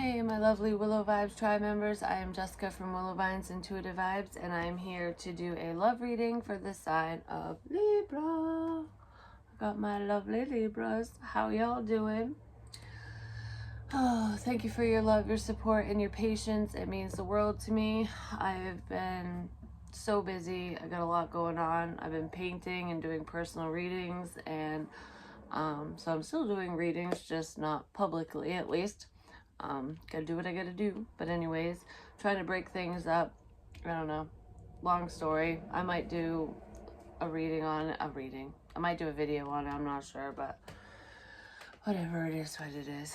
Hey, my lovely Willow Vibes tribe members. I am Jessica from Willow Vines Intuitive Vibes, and I am here to do a love reading for the sign of Libra. I got my lovely Libras. How y'all doing? Oh, thank you for your love, your support, and your patience. It means the world to me. I've been so busy. I got a lot going on. I've been painting and doing personal readings, and so I'm still doing readings, just not publicly, at least. Gotta do what I gotta do. But anyways, trying to break things up. I don't know. Long story. I might do a reading on a reading. I might do a video on it. I'm not sure, but whatever it is, what it is.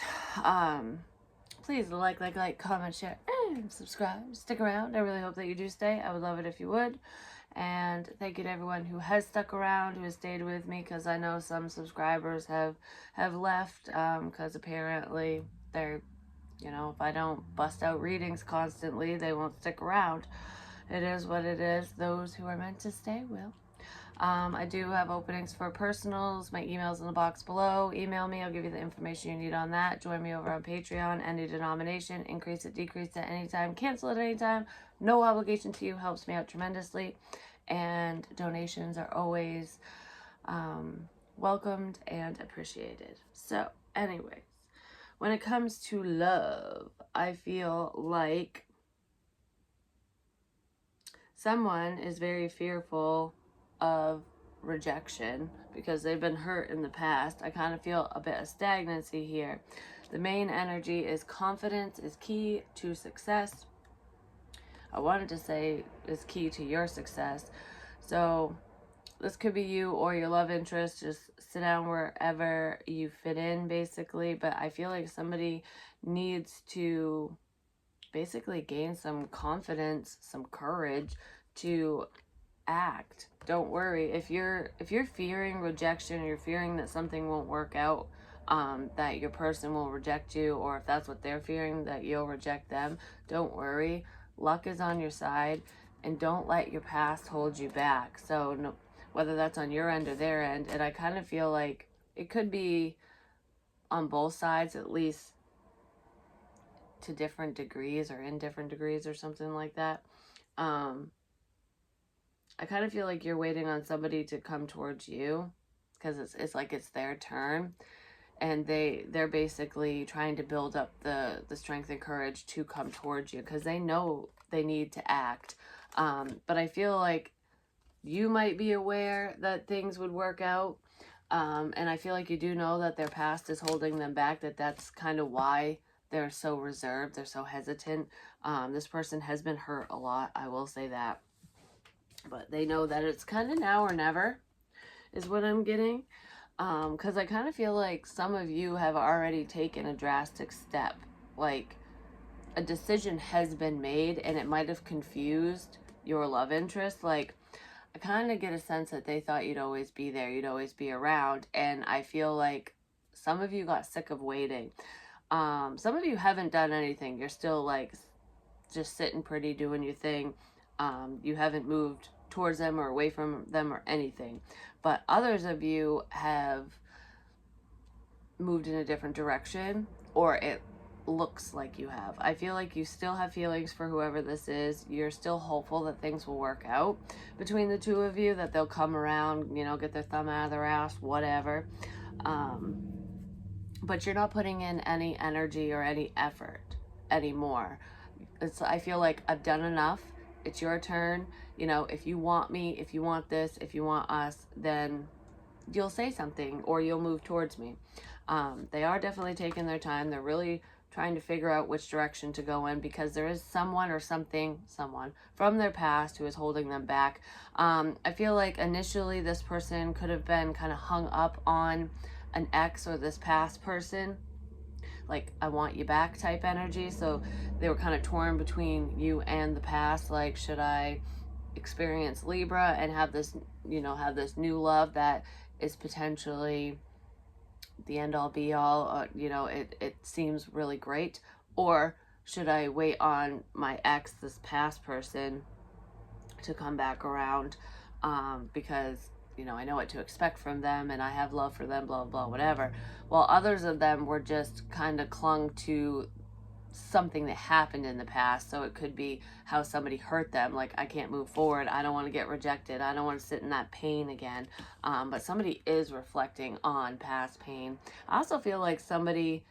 Please like, comment, share, and subscribe. Stick around. I really hope that you do stay. I would love it if you would. And thank you to everyone who has stuck around, who has stayed with me, because I know some subscribers have left, because apparently they're, you know, if I don't bust out readings constantly, they won't stick around. It is what it is. Those who are meant to stay will. I do have openings for personals. My email's in the box below. Email me. I'll give you the information you need on that. Join me over on Patreon. Any denomination. Increase it, decrease it anytime. Cancel it anytime. No obligation to you. Helps me out tremendously. And donations are always welcomed and appreciated. So, anyways, when it comes to love, I feel like someone is very fearful of rejection because they've been hurt in the past. I kind of feel a bit of stagnancy here. The main energy is confidence is key to success. I wanted to say is key to your success. So this could be you or your love interest. Just sit down wherever you fit in, basically. But I feel like somebody needs to basically gain some confidence, some courage to act. Don't worry. If you're fearing rejection, or you're fearing that something won't work out, that your person will reject you, or if that's what they're fearing, that you'll reject them, don't worry. Luck is on your side, and don't let your past hold you back. So no, whether that's on your end or their end, and I kind of feel like it could be on both sides, at least to different degrees or in different degrees or something like that. I kind of feel like you're waiting on somebody to come towards you because it's like it's their turn, and they're basically trying to build up the strength and courage to come towards you because they know they need to act. But I feel like you might be aware that things would work out, and I feel like you do know that their past is holding them back, that's kind of why they're so reserved, they're so hesitant. This person has been hurt a lot, I will say that. But they know that it's kind of now or never is what I'm getting. Because I kind of feel like some of you have already taken a drastic step. Like, a decision has been made, and it might have confused your love interest. Like, I kind of get a sense that they thought you'd always be there, you'd always be around. And I feel like some of you got sick of waiting. Some of you haven't done anything. You're still, like, just sitting pretty, doing your thing. You haven't moved towards them or away from them or anything. But others of you have moved in a different direction, or it looks like you have. I feel like you still have feelings for whoever this is. You're still hopeful that things will work out between the two of you, that they'll come around, you know, get their thumb out of their ass, whatever. But you're not putting in any energy or any effort anymore. I feel like I've done enough. It's your turn. You know, if you want me, if you want this, if you want us, then you'll say something or you'll move towards me. They are definitely taking their time. They're really trying to figure out which direction to go in because there is someone or someone from their past who is holding them back. I feel like initially this person could have been kind of hung up on an ex or this past person, like I want you back type energy. So they were kind of torn between you and the past. Like, should I experience Libra and have this, you know, have this new love that is potentially the end all be all, you know, it seems really great, or should I wait on my ex, this past person, to come back around, because, you know, I know what to expect from them and I have love for them, blah, blah, whatever. While others of them were just kind of clung to something that happened in the past. So it could be how somebody hurt them. Like, I can't move forward. I don't want to get rejected. I don't want to sit in that pain again. But somebody is reflecting on past pain. I also feel like somebody,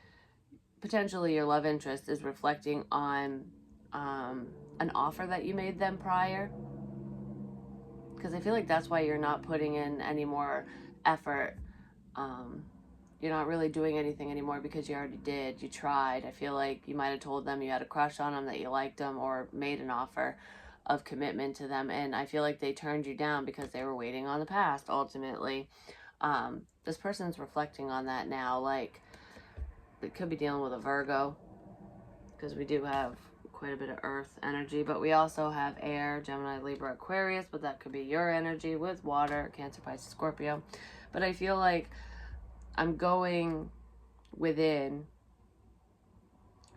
potentially your love interest, is reflecting on an offer that you made them prior. Because I feel like that's why you're not putting in any more effort. You're not really doing anything anymore because you already did. You tried. I feel like you might have told them you had a crush on them, that you liked them, or made an offer of commitment to them. And I feel like they turned you down because they were waiting on the past, ultimately. This person's reflecting on that now. Like, it could be dealing with a Virgo, because we do have quite a bit of earth energy, but we also have air, Gemini, Libra, Aquarius, but that could be your energy with water, Cancer, Pisces, Scorpio. But I feel like I'm going within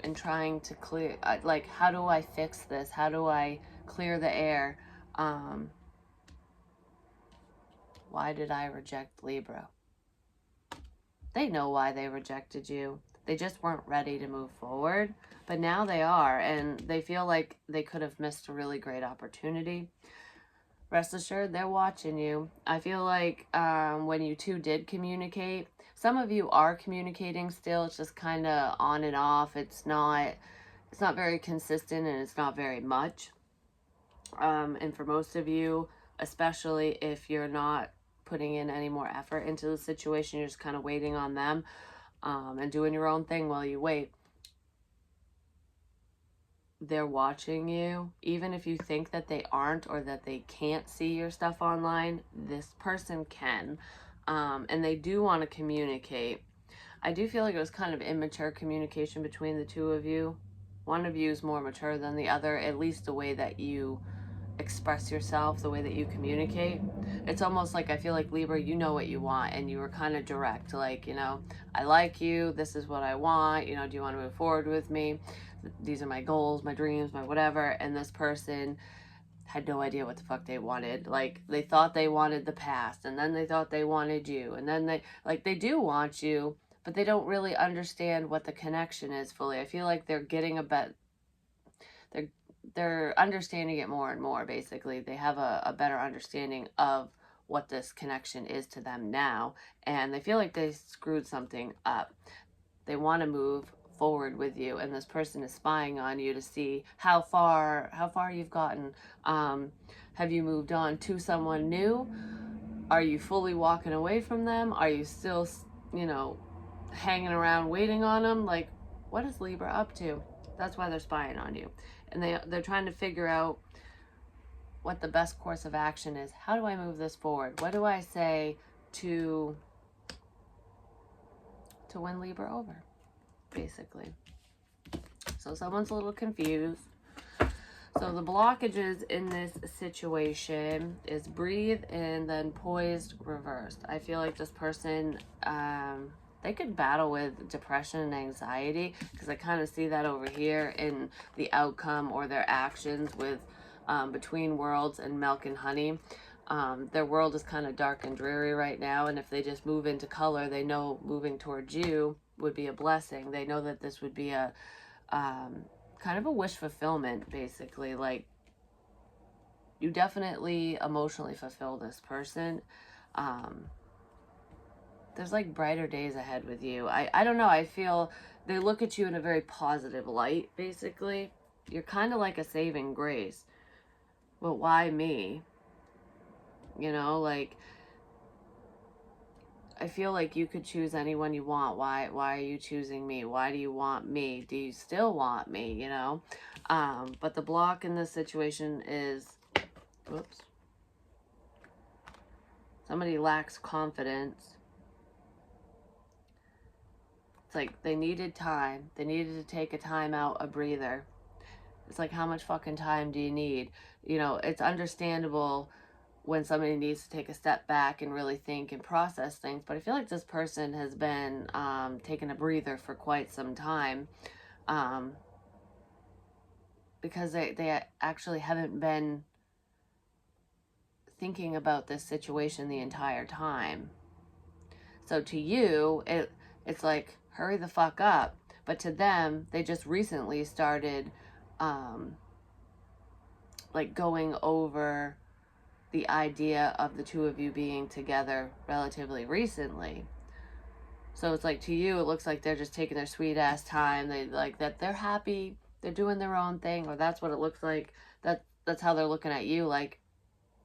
and trying to clear, like, how do I fix this? How do I clear the air? Why did I reject Libra? They know why they rejected you. They just weren't ready to move forward, but now they are, and they feel like they could have missed a really great opportunity. Rest assured, they're watching you. I feel like when you two did communicate, some of you are communicating still. It's just kind of on and off. It's not very consistent, and it's not very much. And for most of you, especially if you're not putting in any more effort into the situation, you're just kind of waiting on them and doing your own thing while you wait. They're watching you. Even if you think that they aren't, or that they can't see your stuff online, this person can. And they do want to communicate. I do feel like it was kind of immature communication between the two of you. One of you is more mature than the other, at least the way that you express yourself, the way that you communicate. It's almost like, I feel like, Libra, you know what you want, and you were kind of direct. Like, I like you, this is what I want, do you want to move forward with me? These are my goals, my dreams, my whatever. And this person had no idea what the fuck they wanted. Like, they thought they wanted the past, and then they thought they wanted you, and then they do want you, but they don't really understand what the connection is fully. I feel like they're getting they're understanding it more and more. Basically, they have a better understanding of what this connection is to them now, and they feel like they screwed something up. They want to move forward with you, and this person is spying on you to see how far you've gotten. Have you moved on to someone new? Are you fully walking away from them? Are you still, hanging around waiting on them? Like, what is Libra up to? That's why they're spying on you. And they're trying to figure out what the best course of action is. How do I move this forward? What do I say to win Libra over, basically? So someone's a little confused. So the blockages in this situation is breathe and then poised, reversed. I feel like this person, they could battle with depression and anxiety, because I kind of see that over here in the outcome or their actions with Between Worlds and Milk and Honey. Their world is kind of dark and dreary right now, and if they just move into color, they know moving towards you would be a blessing. They know that this would be a kind of a wish fulfillment, basically. Like, you definitely emotionally fulfill this person. There's like brighter days ahead with you. I don't know. I feel they look at you in a very positive light, basically. You're kind of like a saving grace. But why me? Like, I feel like you could choose anyone you want. Why are you choosing me? Why do you want me? Do you still want me? But the block in this situation is, whoops, somebody lacks confidence. It's like they needed time. They needed to take a time out, a breather. It's like, how much fucking time do you need? It's understandable when somebody needs to take a step back and really think and process things. But I feel like this person has been taking a breather for quite some time, because they actually haven't been thinking about this situation the entire time. So to you, it's like, hurry the fuck up. But to them, they just recently started like going over the idea of the two of you being together relatively recently. So it's like, to you, it looks like they're just taking their sweet ass time. They like that they're happy, they're doing their own thing, or that's what it looks like. That's how they're looking at you, like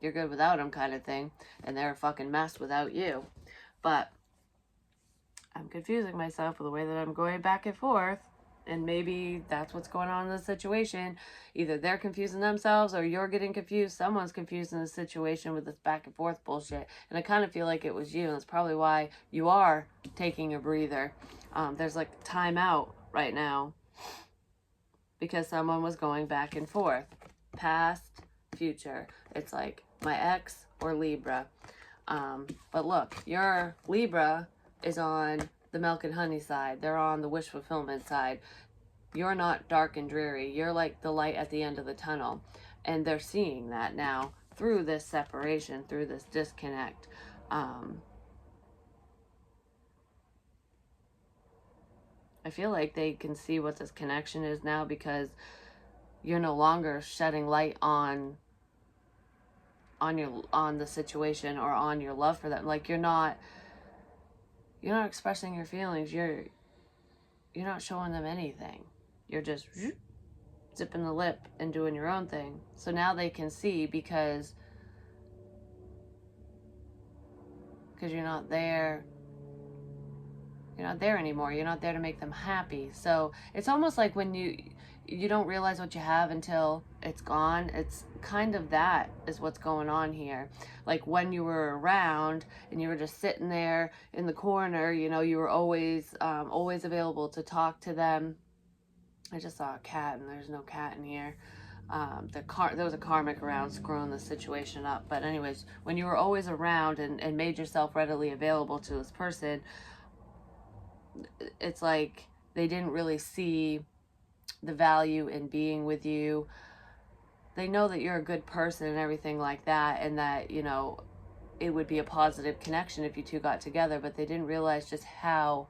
you're good without them kind of thing, and they're a fucking mess without you. But I'm confusing myself with the way that I'm going back and forth. And maybe that's what's going on in the situation. Either they're confusing themselves or you're getting confused. Someone's confused in the situation with this back and forth bullshit. And I kind of feel like it was you. And that's probably why you are taking a breather. There's like time out right now because someone was going back and forth. Past, future. It's like my ex or Libra. But look, your Libra is on the milk and honey side. They're on the wish fulfillment side. You're not dark and dreary. You're like the light at the end of the tunnel. And they're seeing that now through this separation, through this disconnect. I feel like they can see what this connection is now because you're no longer shedding light on the situation or on your love for them. Like you're not expressing your feelings. You're not showing them anything. You're just zipping the lip and doing your own thing. So now they can see because you're not there. You're not there anymore. You're not there to make them happy. So it's almost like when you don't realize what you have until it's gone. It's kind of that is what's going on here. Like when you were around and you were just sitting there in the corner, you were always available to talk to them. I just saw a cat and there's no cat in here. There was a karmic around screwing the situation up. But anyways, when you were always around and made yourself readily available to this person, it's like they didn't really see the value in being with you. They know that you're a good person and everything like that, and that it would be a positive connection if you two got together, but they didn't realize just how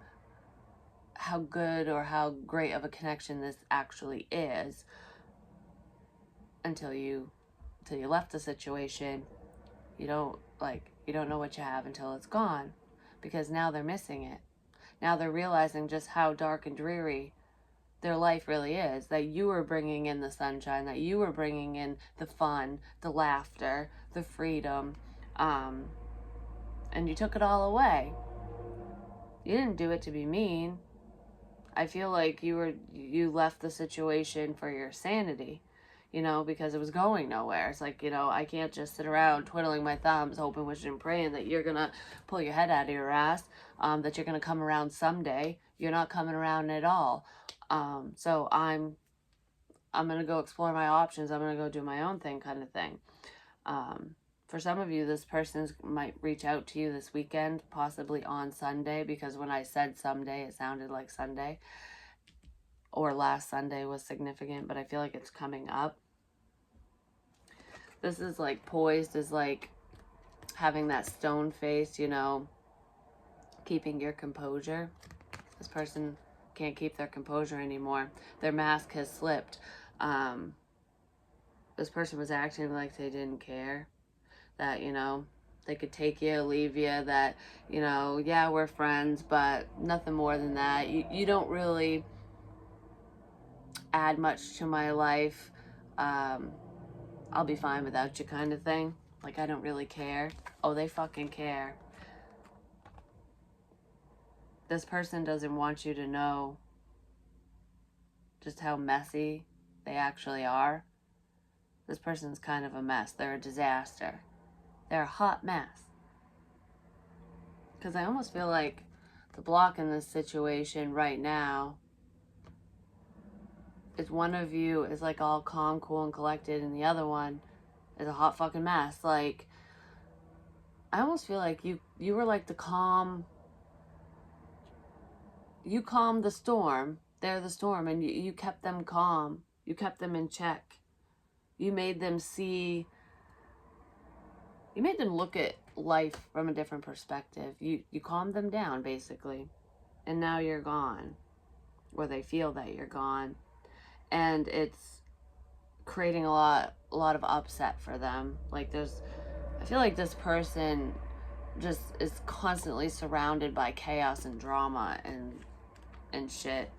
good or how great of a connection this actually is until you left the situation. You don't know what you have until it's gone, because now they're missing it. Now they're realizing just how dark and dreary their life really is, that you were bringing in the sunshine, that you were bringing in the fun, the laughter, the freedom, and you took it all away. You didn't do it to be mean. I feel like you left the situation for your sanity, because it was going nowhere. It's like, I can't just sit around twiddling my thumbs, hoping, wishing, and praying that you're gonna pull your head out of your ass, that you're gonna come around someday. You're not coming around at all. So I'm gonna go explore my options. I'm gonna go do my own thing, kind of thing. For some of you, this person might reach out to you this weekend, possibly on Sunday, because when I said someday, it sounded like Sunday. Or last Sunday was significant, but I feel like it's coming up. This is like poised as like having that stone face, keeping your composure. This person can't keep their composure anymore. Their mask has slipped. This person was acting like they didn't care. That, they could take you, leave you, that, yeah, we're friends, but nothing more than that. You don't really add much to my life. I'll be fine without you, kind of thing. Like, I don't really care. Oh, they fucking care. This person doesn't want you to know just how messy they actually are. This person's kind of a mess. They're a disaster. They're a hot mess. Because I almost feel like the block in this situation right now is one of you is like all calm, cool, and collected, and the other one is a hot fucking mess. Like, I almost feel like you were like the calm. You calmed the storm. They're the storm, and you kept them calm. You kept them in check. You made them see. You made them look at life from a different perspective. You calmed them down, basically. And now you're gone. or they feel that you're gone. And it's creating a lot of upset for them. Like I feel like this person just is constantly surrounded by chaos and drama and shit.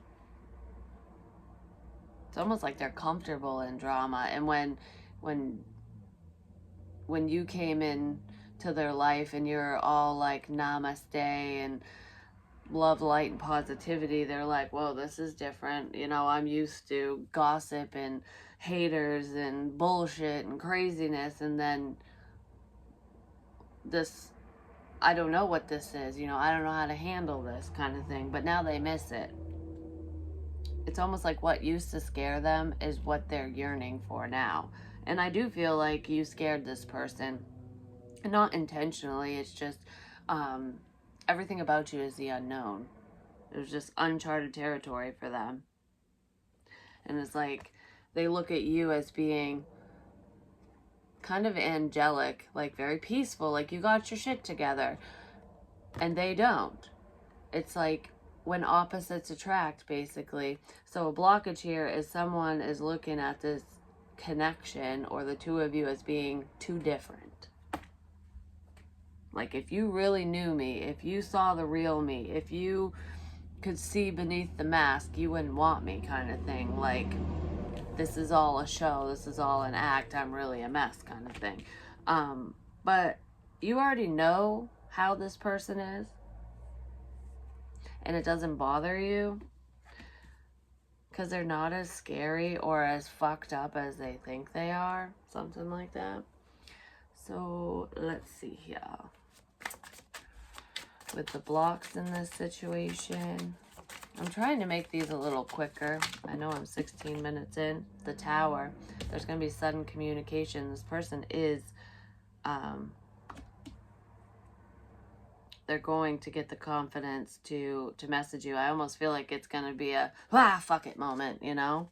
It's almost like they're comfortable in drama. And when you came in to their life and you're all like namaste and love, light, and positivity, they're like, whoa, this is different. You know, I'm used to gossip and haters and bullshit and craziness, and then this, I don't know what this is, you know, I don't know how to handle this kind of thing. But now they miss it. It's almost like what used to scare them is what they're yearning for now. And I do feel like you scared this person, not intentionally. It's just everything about you is the unknown. It was just uncharted territory for them. And it's like they look at you as being kind of angelic, like very peaceful, like you got your shit together. And they don't. It's like when opposites attract, basically. So a blockage here is someone is looking at this connection or the two of you as being too different. Like, if you really knew me, if you saw the real me, if you could see beneath the mask, you wouldn't want me, kind of thing. Like, this is all a show, this is all an act, I'm really a mess, kind of thing. But you already know how this person is, and it doesn't bother you because they're not as scary or as fucked up as they think they are, something like that. So let's see here with the blocks in this situation. I'm trying to make these a little quicker. I know I'm 16 minutes in. The Tower, there's going to be sudden communication. This person is they're going to get the confidence to message you. I almost feel like it's going to be a fuck it moment, you know.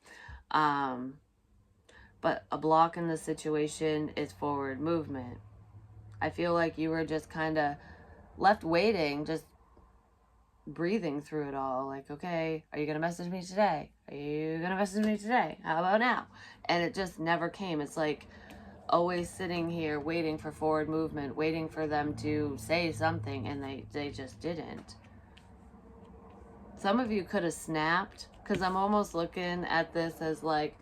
But a block in this situation is forward movement. I feel like you were just kind of left waiting, just breathing through it all. Like, okay, are you going to message me today? Are you going to message me today? How about now? And it just never came. It's like always sitting here waiting for forward movement, waiting for them to say something, and they just didn't. Some of you could have snapped, because I'm almost looking at this as like,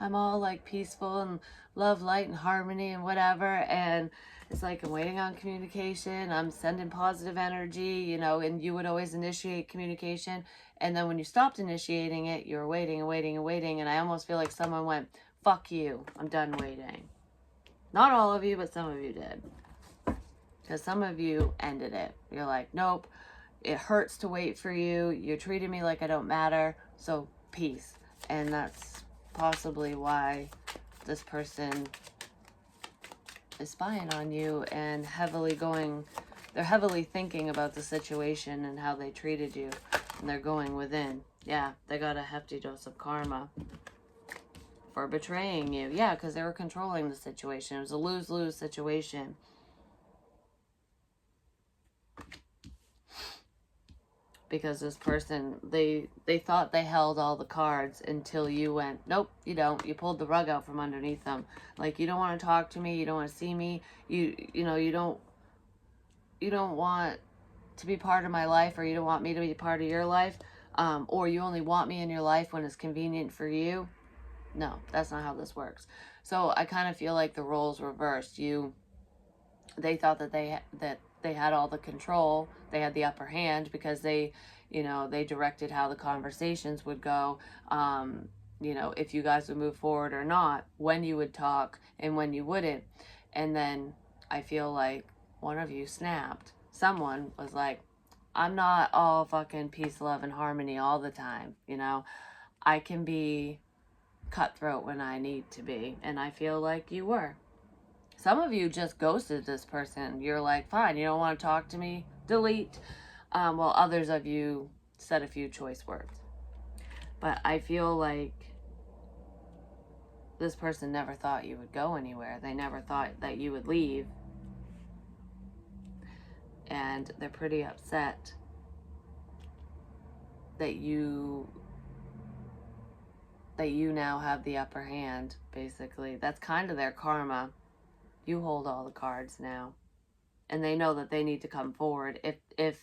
I'm all like peaceful and love, light, and harmony and whatever, and it's like I'm waiting on communication, I'm sending positive energy, you know, and you would always initiate communication, and then when you stopped initiating it, you were waiting and waiting and waiting, and I almost feel like someone went, fuck you, I'm done waiting. Not all of you, but some of you did. Because some of you ended it. You're like, nope, it hurts to wait for you. You're treating me like I don't matter. So peace. And that's possibly why this person is spying on you and they're heavily thinking about the situation and how they treated you. And they're going within. Yeah, they got a hefty dose of karma for betraying you. Yeah, because they were controlling the situation. It was a lose-lose situation. Because this person, they thought they held all the cards until you went, nope, you don't. You pulled the rug out from underneath them. Like, you don't want to talk to me, you don't want to see me, you know, you don't want to be part of my life, or you don't want me to be part of your life, or you only want me in your life when it's convenient for you. No, that's not how this works. So I kind of feel like the roles reversed. They thought that they had all the control, they had the upper hand because they directed how the conversations would go, if you guys would move forward or not, when you would talk and when you wouldn't. And then I feel like one of you snapped. Someone was like, I'm not all fucking peace, love, and harmony all the time, you know. I can be cutthroat when I need to be, and I feel like you were. Some of you just ghosted this person. You're like, fine, you don't want to talk to me, delete. While others of you said a few choice words. But I feel like this person never thought you would go anywhere. They never thought that you would leave. And they're pretty upset that you that you now have the upper hand, basically. That's kind of their karma. You hold all the cards now. And they know that they need to come forward. If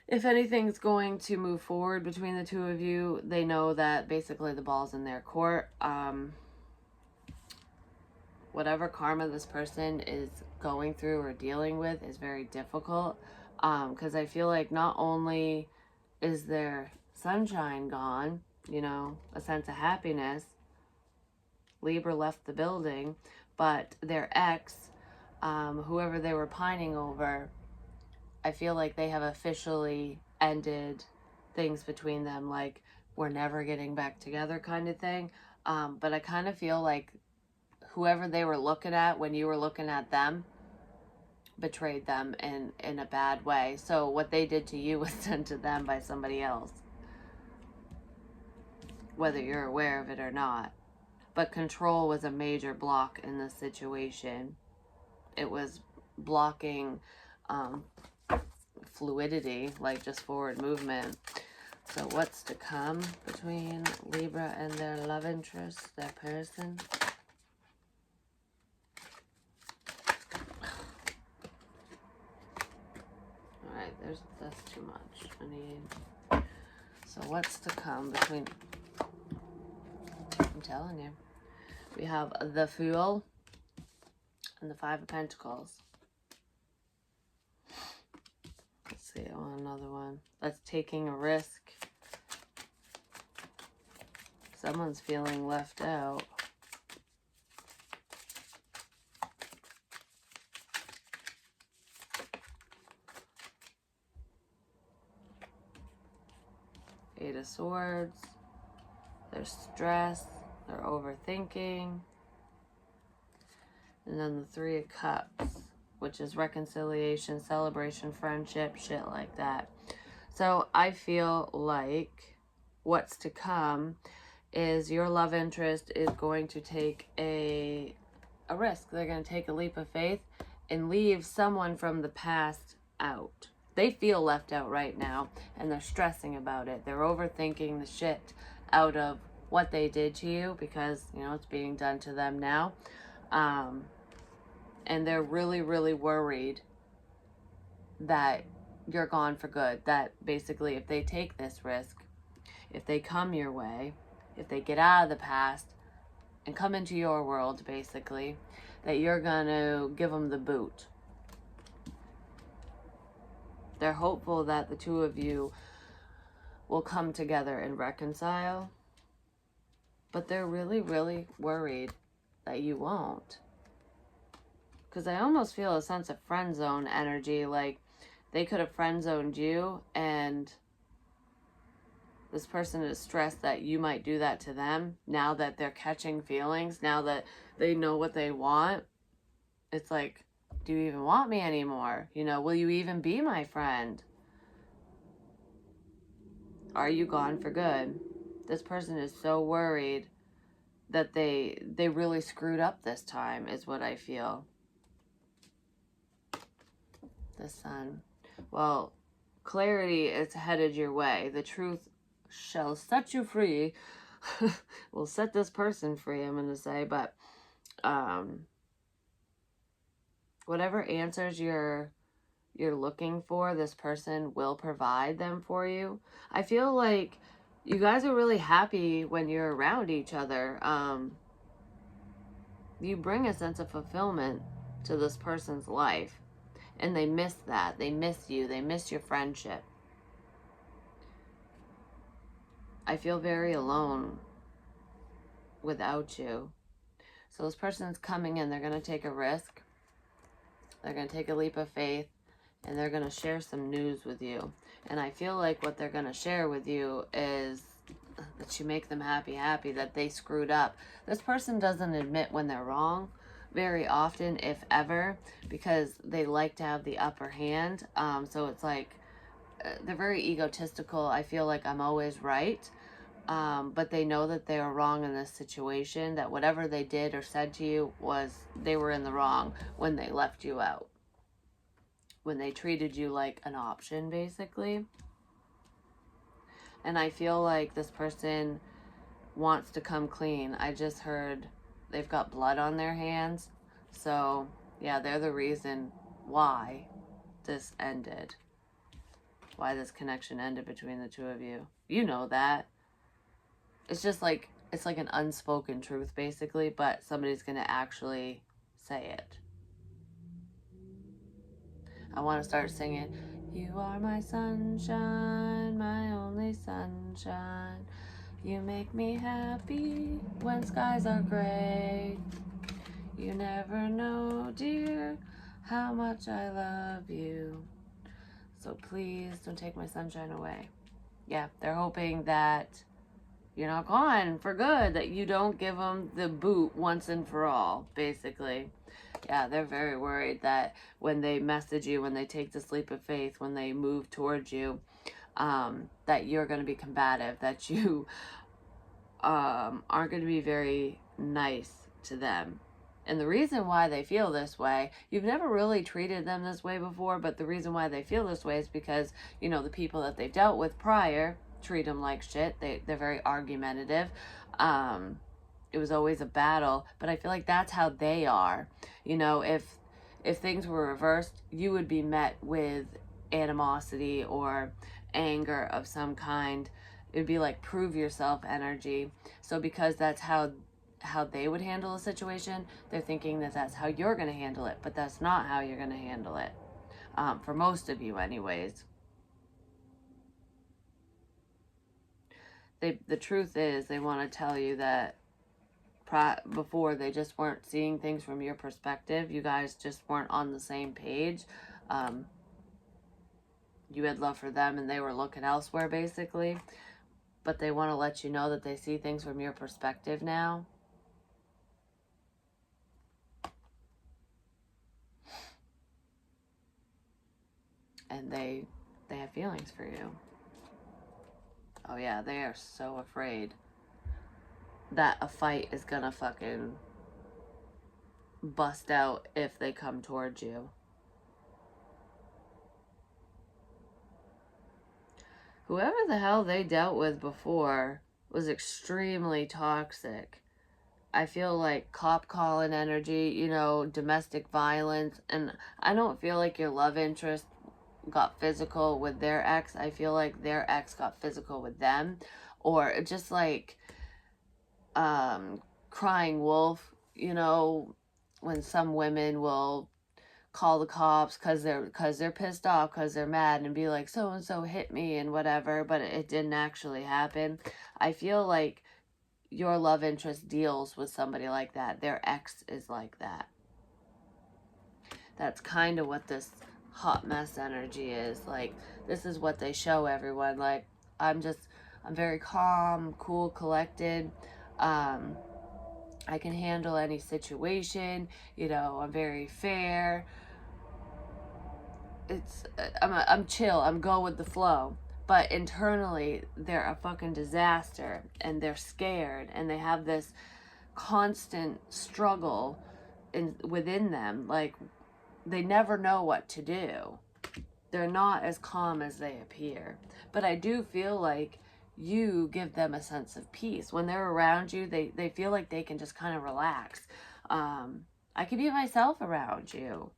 anything's going to move forward between the two of you, they know that basically the ball's in their court. Whatever karma this person is going through or dealing with is very difficult. Because I feel like not only is their sunshine gone, you know, a sense of happiness, Libra left the building, but their ex, whoever they were pining over, I feel like they have officially ended things between them, like we're never getting back together kind of thing. But I kind of feel like whoever they were looking at when you were looking at them betrayed them in a bad way. So what they did to you was done to them by somebody else, whether you're aware of it or not. But control was a major block in this situation. It was blocking fluidity, like just forward movement. So what's to come between Libra and their love interest, their person? Alright, that's too much. I need... So what's to come between... I'm telling you. We have the Fool and the Five of Pentacles. Let's see, I want another one. That's taking a risk. Someone's feeling left out. Eight of Swords. There's stress. They're overthinking. And then the Three of Cups, which is reconciliation, celebration, friendship, shit like that. So I feel like what's to come is your love interest is going to take a risk. They're going to take a leap of faith and leave someone from the past out. They feel left out right now, and they're stressing about it. They're overthinking the shit out of what they did to you because, you know, it's being done to them now. And they're really, really worried that you're gone for good. That basically if they take this risk, if they come your way, if they get out of the past and come into your world, basically, that you're going to give them the boot. They're hopeful that the two of you will come together and reconcile. But they're really, really worried that you won't. Because I almost feel a sense of friend zone energy. Like they could have friend zoned you and this person is stressed that you might do that to them. Now that they're catching feelings, now that they know what they want, it's like, do you even want me anymore? You know, will you even be my friend? Are you gone for good? This person is so worried that they really screwed up this time, is what I feel. The Sun. Well, clarity is headed your way. The truth shall set you free. Will set this person free, I'm going to say. But whatever answers you're looking for, this person will provide them for you. I feel like you guys are really happy when you're around each other. You bring a sense of fulfillment to this person's life. And they miss that. They miss you. They miss your friendship. I feel very alone without you. So this person's coming in. They're going to take a risk. They're going to take a leap of faith. And they're going to share some news with you. And I feel like what they're going to share with you is that you make them happy, that they screwed up. This person doesn't admit when they're wrong very often, if ever, because they like to have the upper hand. So it's like they're very egotistical. I feel like I'm always right. But they know that they are wrong in this situation, that whatever they did or said to you was they were in the wrong when they left you out. When they treated you like an option, basically. And I feel like this person wants to come clean. I just heard they've got blood on their hands. So, yeah, they're the reason why this ended. Why this connection ended between the two of you. You know that. It's just like, it's like an unspoken truth, basically, but somebody's going to actually say it. I want to start singing, you are my sunshine, my only sunshine. You make me happy when skies are gray. You never know, dear, how much I love you. So please don't take my sunshine away. Yeah, they're hoping that you're not gone for good, that you don't give them the boot once and for all, basically. Yeah, they're very worried that when they message you, when they take this leap of faith, when they move towards you, that you're going to be combative, that you aren't going to be very nice to them. And the reason why they feel this way, you've never really treated them this way before, but the reason why they feel this way is because, you know, the people that they've dealt with prior treat them like shit. They're very argumentative. It was always a battle, but I feel like that's how they are. You know, if things were reversed, you would be met with animosity or anger of some kind. It would be like prove yourself energy. So because that's how they would handle a situation, they're thinking that that's how you're going to handle it, but that's not how you're going to handle it. For most of you anyways. The truth is, they want to tell you that before they just weren't seeing things from your perspective. You guys just weren't on the same page. You had love for them and they were looking elsewhere, basically. But they want to let you know that they see things from your perspective now. And they have feelings for you. Oh yeah, they are so afraid that a fight is gonna fucking bust out if they come towards you. Whoever the hell they dealt with before was extremely toxic. I feel like cop calling energy, you know, domestic violence. And I don't feel like your love interest got physical with their ex. I feel like their ex got physical with them. Or just like crying wolf, you know, when some women will call the cops because they're pissed off, because they're mad, and be like, so and so hit me and whatever, but it didn't actually happen. I feel like your love interest deals with somebody like that. Their ex is like that. That's kind of what this hot mess energy is. Like, this is what they show everyone. Like, I'm very calm, cool, collected. I can handle any situation. You know, I'm very fair. I'm chill. I'm go with the flow. But internally, they're a fucking disaster, and they're scared, and they have this constant struggle within them. Like, they never know what to do. They're not as calm as they appear. But I do feel like you give them a sense of peace. When they're around you, they feel like they can just kind of relax. I can be myself around you.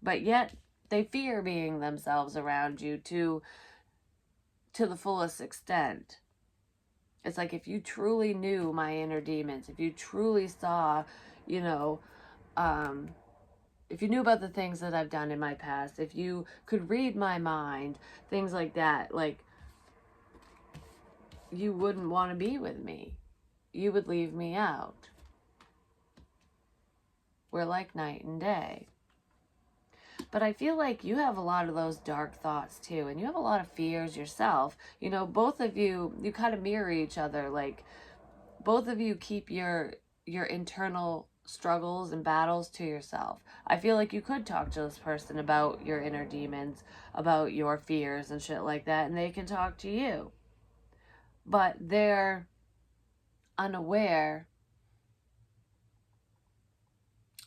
But yet, they fear being themselves around you to the fullest extent. It's like, if you truly knew my inner demons, if you truly saw, you know, if you knew about the things that I've done in my past, if you could read my mind, things like that, like, you wouldn't want to be with me. You would leave me out. We're like night and day. But I feel like you have a lot of those dark thoughts too, and you have a lot of fears yourself. You know, both of you kind of mirror each other. Like, both of you keep your internal struggles and battles to yourself. I feel like you could talk to this person about your inner demons, about your fears and shit like that, and they can talk to you. But they're unaware.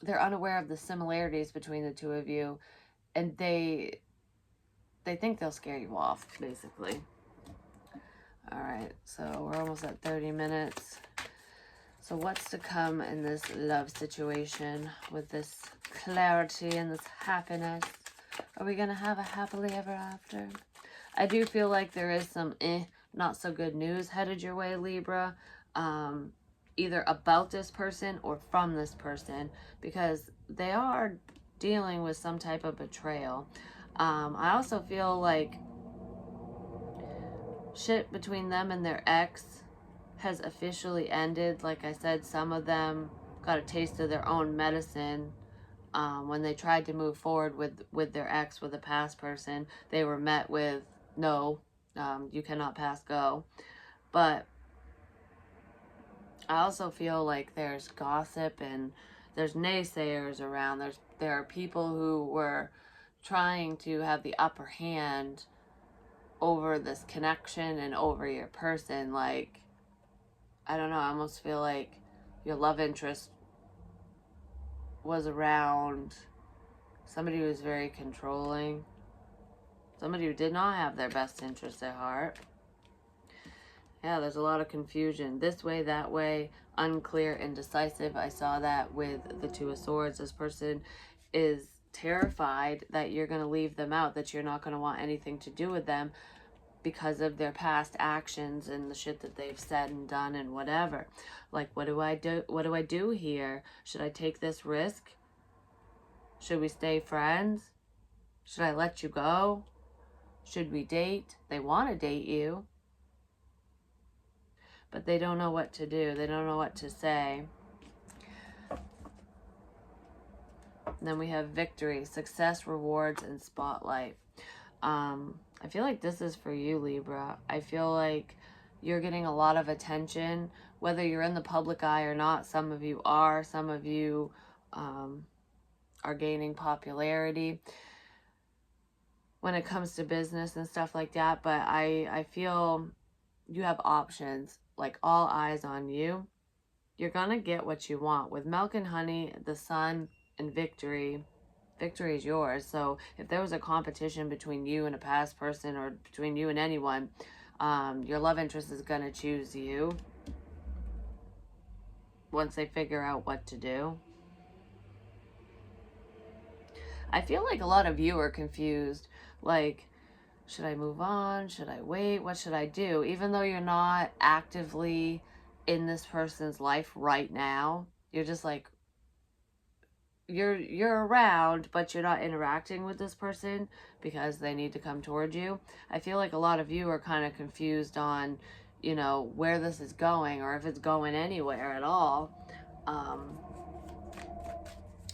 They're unaware of the similarities between the two of you, and they think they'll scare you off, basically. All right, so we're almost at 30 minutes. So what's to come in this love situation with this clarity and this happiness? Are we going to have a happily ever after? I do feel like there is some not so good news headed your way, Libra. Either about this person or from this person, because they are dealing with some type of betrayal. I also feel like shit between them and their ex has officially ended. Like I said, some of them got a taste of their own medicine when they tried to move forward with their ex, with a past person. They were met with, no, you cannot pass go. But I also feel like there's gossip and there's naysayers around. There are people who were trying to have the upper hand over this connection and over your person. Like, I don't know, I almost feel like your love interest was around somebody who was very controlling, somebody who did not have their best interest at heart. Yeah, there's a lot of confusion. This way, that way, unclear, indecisive. I saw that with the Two of Swords. This person is terrified that you're going to leave them out, that you're not going to want anything to do with them because of their past actions and the shit that they've said and done and whatever. Like, what do I do? What do I do here? Should I take this risk? Should we stay friends? Should I let you go? Should we date? They want to date you, but they don't know what to do. They don't know what to say. And then we have victory, success, rewards, and spotlight. I feel like this is for you, Libra. I feel like you're getting a lot of attention, whether you're in the public eye or not. Some of you are. Some of you are gaining popularity when it comes to business and stuff like that. But I feel you have options, like all eyes on you. You're going to get what you want. With Milk and Honey, the Sun, and Victory, victory is yours. So if there was a competition between you and a past person, or between you and anyone, your love interest is going to choose you once they figure out what to do. I feel like a lot of you are confused. Like, should I move on? Should I wait? What should I do? Even though you're not actively in this person's life right now, you're just like, you're around, but you're not interacting with this person because they need to come towards you. I feel like a lot of you are kind of confused on, you know, where this is going, or if it's going anywhere at all.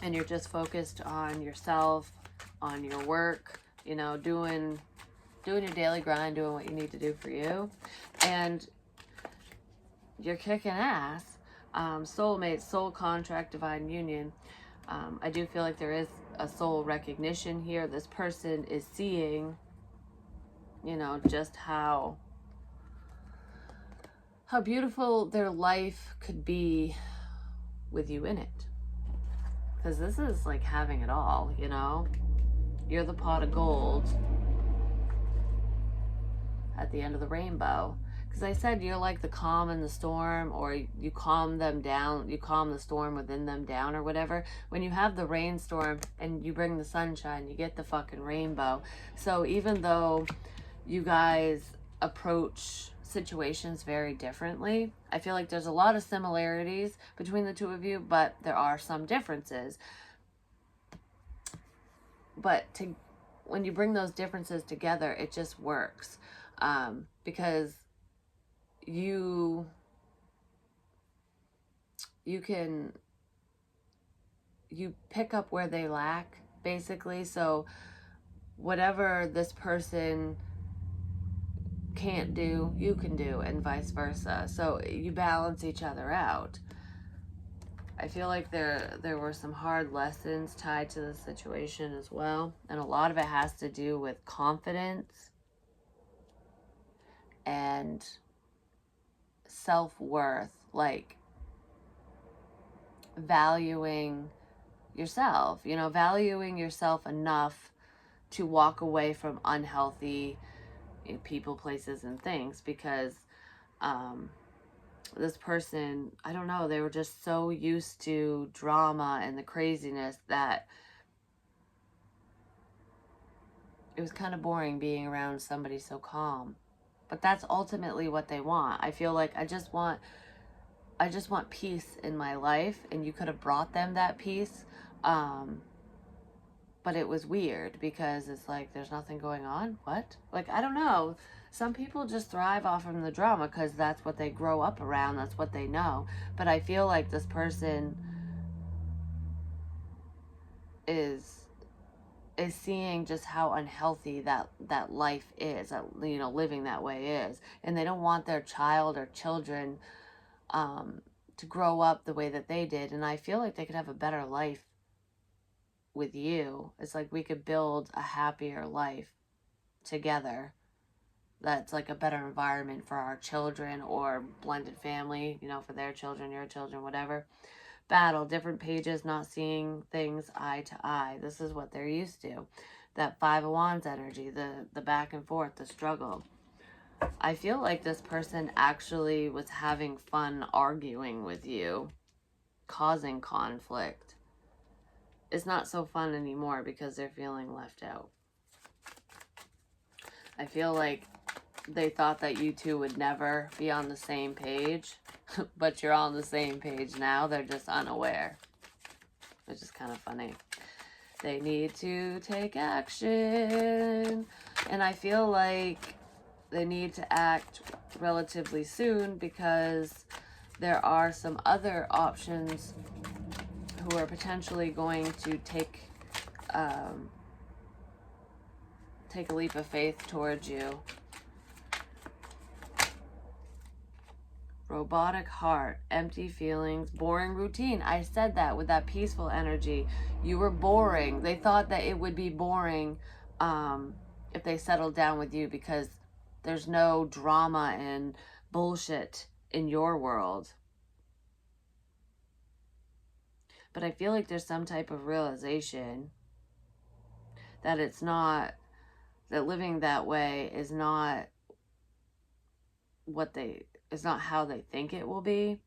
And you're just focused on yourself, on your work, you know, doing your daily grind, doing what you need to do for you. And you're kicking ass. Soulmate, soul contract, divine union. I do feel like there is a soul recognition here. This person is seeing, you know, just how beautiful their life could be with you in it. Because this is like having it all, you know. You're the pot of gold at the end of the rainbow. Because I said you're like the calm in the storm, or you calm them down, you calm the storm within them down, or whatever. When you have the rainstorm and you bring the sunshine, you get the fucking rainbow. So even though you guys approach situations very differently, I feel like there's a lot of similarities between the two of you, but there are some differences. But when you bring those differences together, it just works. Because you pick up where they lack, basically. So whatever this person can't do, you can do, and vice versa. So you balance each other out. I feel like there were some hard lessons tied to the situation as well, and a lot of it has to do with confidence and self-worth, like valuing yourself, you know, valuing yourself enough to walk away from unhealthy, people, places, and things, because this person, I don't know, they were just so used to drama and the craziness that it was kind of boring being around somebody so calm. But that's ultimately what they want. I feel like I just want peace in my life, and you could have brought them that peace. But it was weird because it's like, there's nothing going on. What? Like, I don't know. Some people just thrive off of the drama because that's what they grow up around. That's what they know. But I feel like this person is seeing just how unhealthy that life is, that, you know, living that way is. And they don't want their child or children to grow up the way that they did. And I feel like they could have a better life with you. It's like we could build a happier life together that's like a better environment for our children, or blended family, you know, for their children, your children, whatever. Battle, different pages, not seeing things eye to eye. This is what they're used to. That Five of Wands energy, the back and forth, the struggle. I feel like this person actually was having fun arguing with you, causing conflict. It's not so fun anymore because they're feeling left out. I feel like they thought that you two would never be on the same page, but you're on the same page now. They're just unaware, which is kind of funny. They need to take action, and I feel like they need to act relatively soon because there are some other options who are potentially going to take a leap of faith towards you. Robotic heart, empty feelings, boring routine. I said that with that peaceful energy. You were boring. They thought that it would be boring if they settled down with you because there's no drama and bullshit in your world. But I feel like there's some type of realization that it's not, that living that way is not it's not how they think it will be.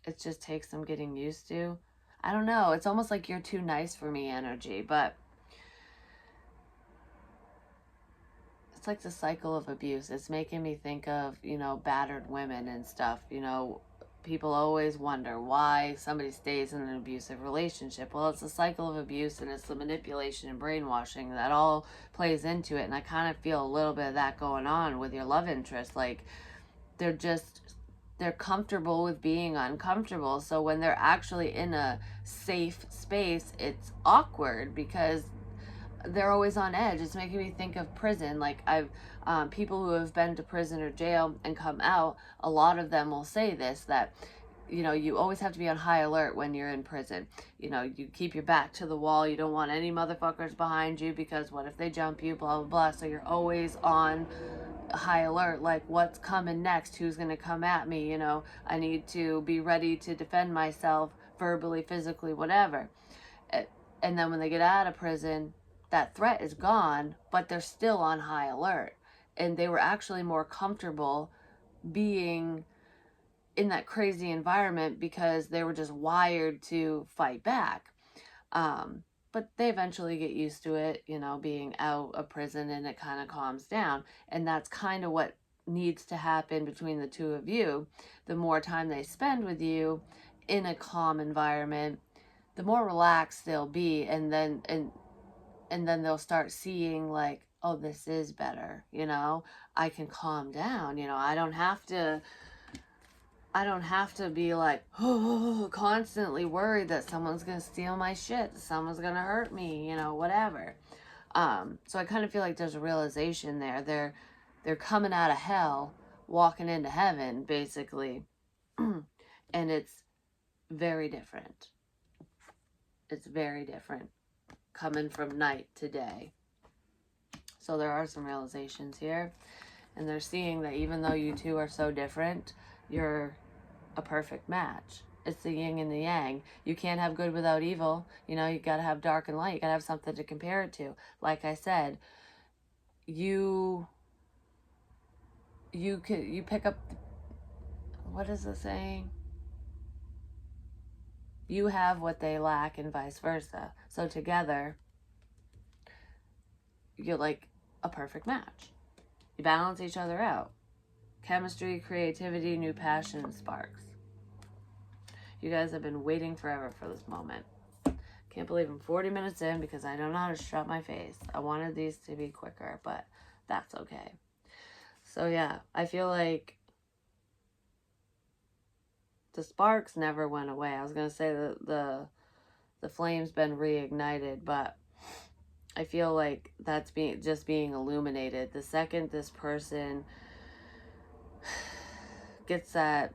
It just takes some getting used to. I don't know. It's almost like you're too nice for me energy, but it's like the cycle of abuse. It's making me think of, you know, battered women and stuff. You know, people always wonder why somebody stays in an abusive relationship. Well, it's a cycle of abuse, and it's the manipulation and brainwashing that all plays into it. And I kind of feel a little bit of that going on with your love interest. Like, they're comfortable with being uncomfortable. So when they're actually in a safe space, it's awkward because they're always on edge. It's making me think of prison. Like, I've people who have been to prison or jail and come out, a lot of them will say this, that, you know, you always have to be on high alert when you're in prison. You know, you keep your back to the wall. You don't want any motherfuckers behind you because what if they jump you, blah, blah, blah. So you're always on high alert, like, what's coming next? Who's going to come at me? You know, I need to be ready to defend myself verbally, physically, whatever. And then when they get out of prison, that threat is gone, but they're still on high alert. And they were actually more comfortable being in that crazy environment because they were just wired to fight back. But they eventually get used to it, you know, being out of prison, and it kind of calms down. And that's kind of what needs to happen between the two of you. The more time they spend with you in a calm environment, the more relaxed they'll be, and then they'll start seeing, like, oh, this is better, you know, I can calm down, you know, I don't have to be like, oh, constantly worried that someone's gonna steal my shit, someone's gonna hurt me, you know, whatever. So I kind of feel like there's a realization there. They're coming out of hell, walking into heaven, basically. And it's very different. It's very different coming from night to day. So there are some realizations here, and they're seeing that even though you two are so different, you're a perfect match. It's the yin and the yang. You can't have good without evil. You know, you gotta have dark and light. You gotta have something to compare it to. Like I said, you pick up, what is the saying? You have what they lack and vice versa. So together, you're like a perfect match. You balance each other out. Chemistry, creativity, new passion, sparks. You guys have been waiting forever for this moment. Can't believe I'm 40 minutes in because I don't know how to shut my face. I wanted these to be quicker, but that's okay. So yeah, I feel like the sparks never went away. I was going to say that the flame's been reignited, but I feel like that's being illuminated. The second this person gets that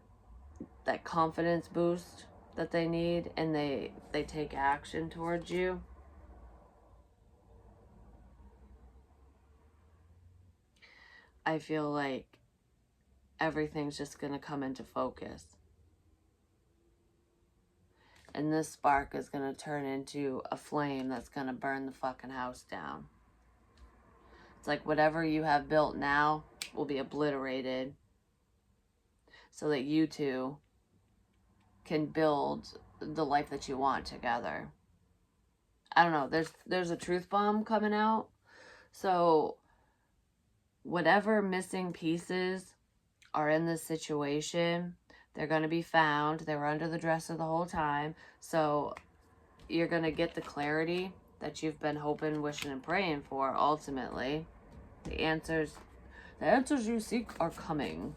confidence boost that they need and they take action towards you, I feel like everything's just going to come into focus. And this spark is going to turn into a flame that's going to burn the fucking house down. It's like whatever you have built now will be obliterated so that you two can build the life that you want together. I don't know. There's a truth bomb coming out. So whatever missing pieces are in this situation, they're going to be found. They were under the dresser the whole time. So you're going to get the clarity that you've been hoping, wishing, and praying for. Ultimately, the answers you seek are coming.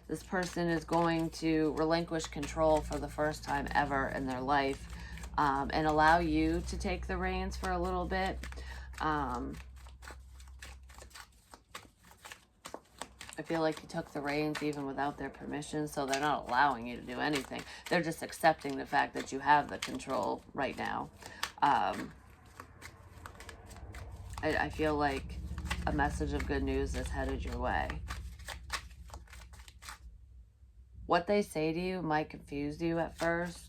This person is going to relinquish control for the first time ever in their life, and allow you to take the reins for a little bit. I feel like you took the reins even without their permission, so they're not allowing you to do anything. They're just accepting the fact that you have the control right now. I feel like a message of good news is headed your way. What they say to you might confuse you at first.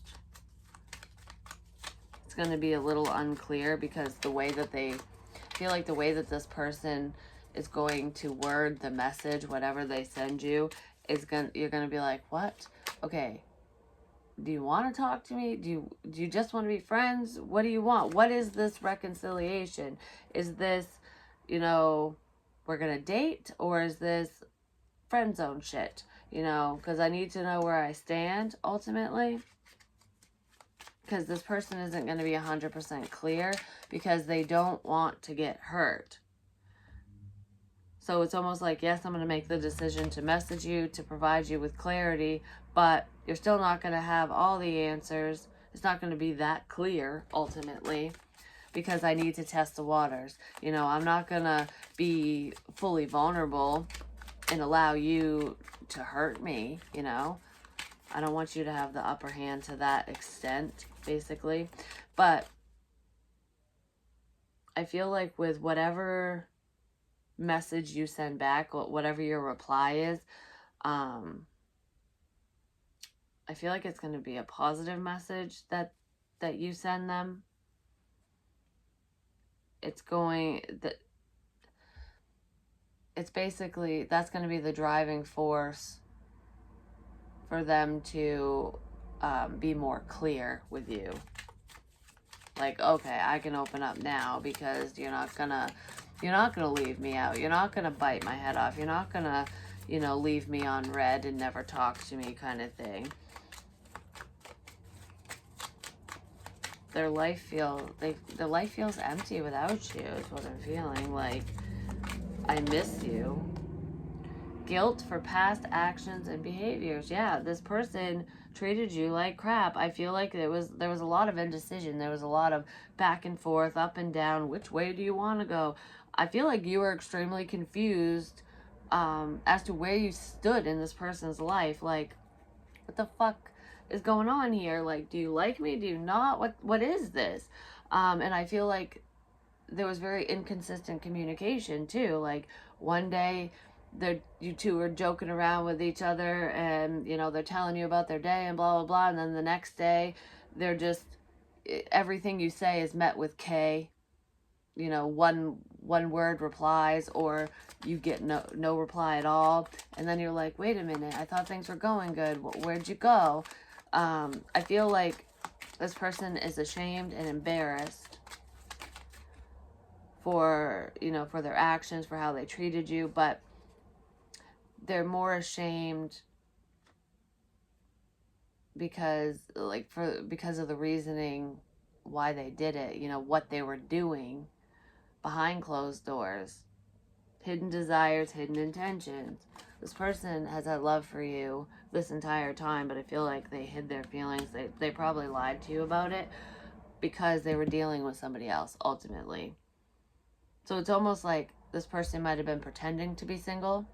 It's going to be a little unclear because the way that they feel like the way that this person is going to word the message, whatever they send you, you're going to be like, what? Okay. Do you want to talk to me? Do you just want to be friends? What do you want? What is this reconciliation? Is this, we're going to date, or is this friend zone shit? Because I need to know where I stand ultimately. Because this person isn't going to be 100% clear because they don't want to get hurt. So it's almost like, yes, I'm going to make the decision to message you, to provide you with clarity, but you're still not going to have all the answers. It's not going to be that clear, ultimately, because I need to test the waters. I'm not going to be fully vulnerable and allow you to hurt me, I don't want you to have the upper hand to that extent, basically. But I feel like with whatever message you send back, whatever your reply is, I feel like it's going to be a positive message that you send them. It's basically, that's going to be the driving force for them to be more clear with you. Like, okay, I can open up now because you're not gonna leave me out. You're not gonna bite my head off. You're not gonna, leave me on red and never talk to me, kind of thing. Their life feels empty without you, is what I'm feeling. Like, I miss you. Guilt for past actions and behaviors. Yeah, this person treated you like crap. I feel like there was a lot of indecision. There was a lot of back and forth, up and down. Which way do you want to go? I feel like you were extremely confused as to where you stood in this person's life. Like, what the fuck is going on here? Like, do you like me? Do you not? What is this? And I feel like there was very inconsistent communication too. Like, one day you two were joking around with each other and they're telling you about their day and blah blah blah, and then the next day they're just, everything you say is met with K. One one word replies, or you get no reply at all, and then you're like, wait a minute, I thought things were going good, where'd you go? I feel like this person is ashamed and embarrassed for, you know, for their actions, for how they treated you, but they're more ashamed because of the reasoning why they did it, you know, what they were doing behind closed doors. Hidden desires, hidden intentions. This person has had love for you this entire time, but I feel like they hid their feelings. They probably lied to you about it because they were dealing with somebody else ultimately. So it's almost like this person might have been pretending to be single,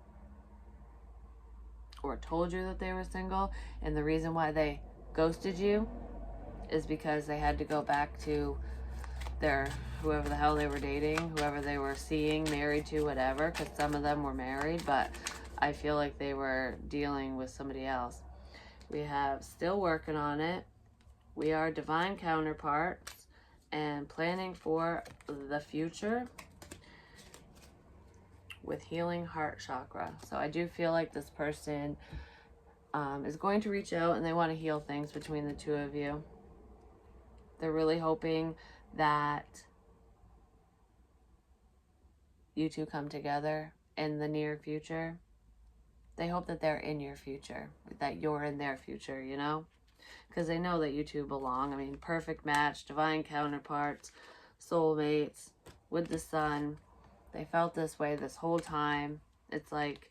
or told you that they were single, and the reason why they ghosted you is because they had to go back to their whoever the hell they were dating, whoever they were seeing, married to, whatever, because some of them were married, but I feel like they were dealing with somebody else. We have still working on it. We are divine counterparts and planning for the future with healing heart chakra. So I do feel like this person is going to reach out and they want to heal things between the two of you. They're really hoping that you two come together in the near future. They hope that they're in your future, that you're in their future, you know? Because they know that you two belong. I mean, perfect match, divine counterparts, soulmates, with the sun. They felt this way this whole time. It's like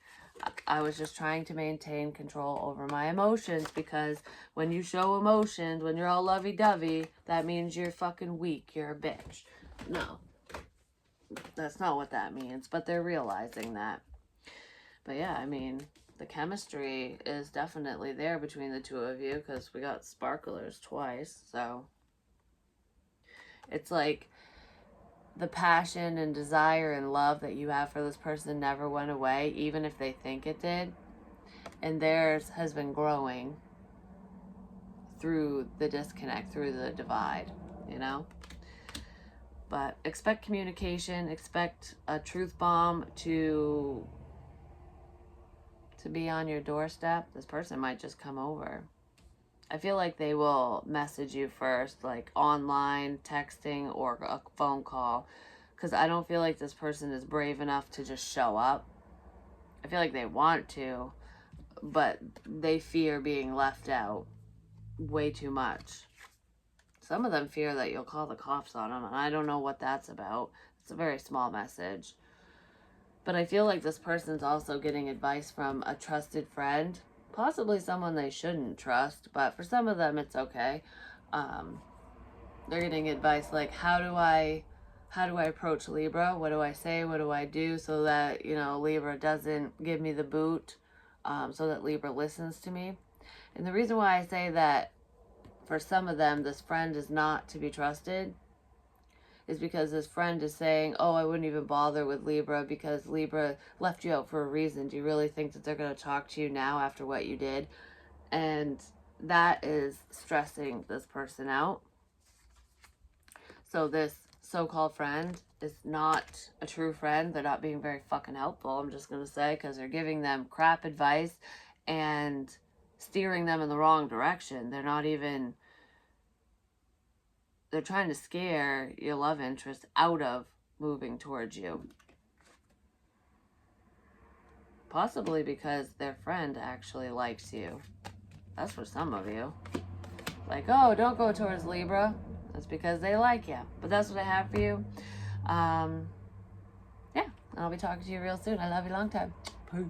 I was just trying to maintain control over my emotions, because when you show emotions, when you're all lovey-dovey, that means you're fucking weak. You're a bitch. No. That's not what that means, but they're realizing that. But yeah, I mean, the chemistry is definitely there between the two of you, because we got sparklers twice, so it's like the passion and desire and love that you have for this person never went away, even if they think it did. And theirs has been growing through the disconnect, through the divide, you know? But expect communication, expect a truth bomb to be on your doorstep. This person might just come over. I feel like they will message you first, like online, texting, or a phone call, because I don't feel like this person is brave enough to just show up. I feel like they want to, but they fear being left out way too much. Some of them fear that you'll call the cops on them, and I don't know what that's about. It's a very small message. But I feel like this person's also getting advice from a trusted friend, possibly someone they shouldn't trust, but for some of them it's okay. They're getting advice like, how do I approach Libra? What do I say? What do I do so that, you know, Libra doesn't give me the boot, so that Libra listens to me? And the reason why I say that for some of them this friend is not to be trusted is because this friend is saying, oh, I wouldn't even bother with Libra because Libra left you out for a reason. Do you really think that they're going to talk to you now after what you did? And that is stressing this person out. So this so-called friend is not a true friend. They're not being very fucking helpful, I'm just going to say, because they're giving them crap advice and steering them in the wrong direction. They're not even... They're trying to scare your love interest out of moving towards you. Possibly because their friend actually likes you. That's for some of you. Like, oh, don't go towards Libra. That's because they like you. But that's what I have for you. Yeah, I'll be talking to you real soon. I love you long time. Peace.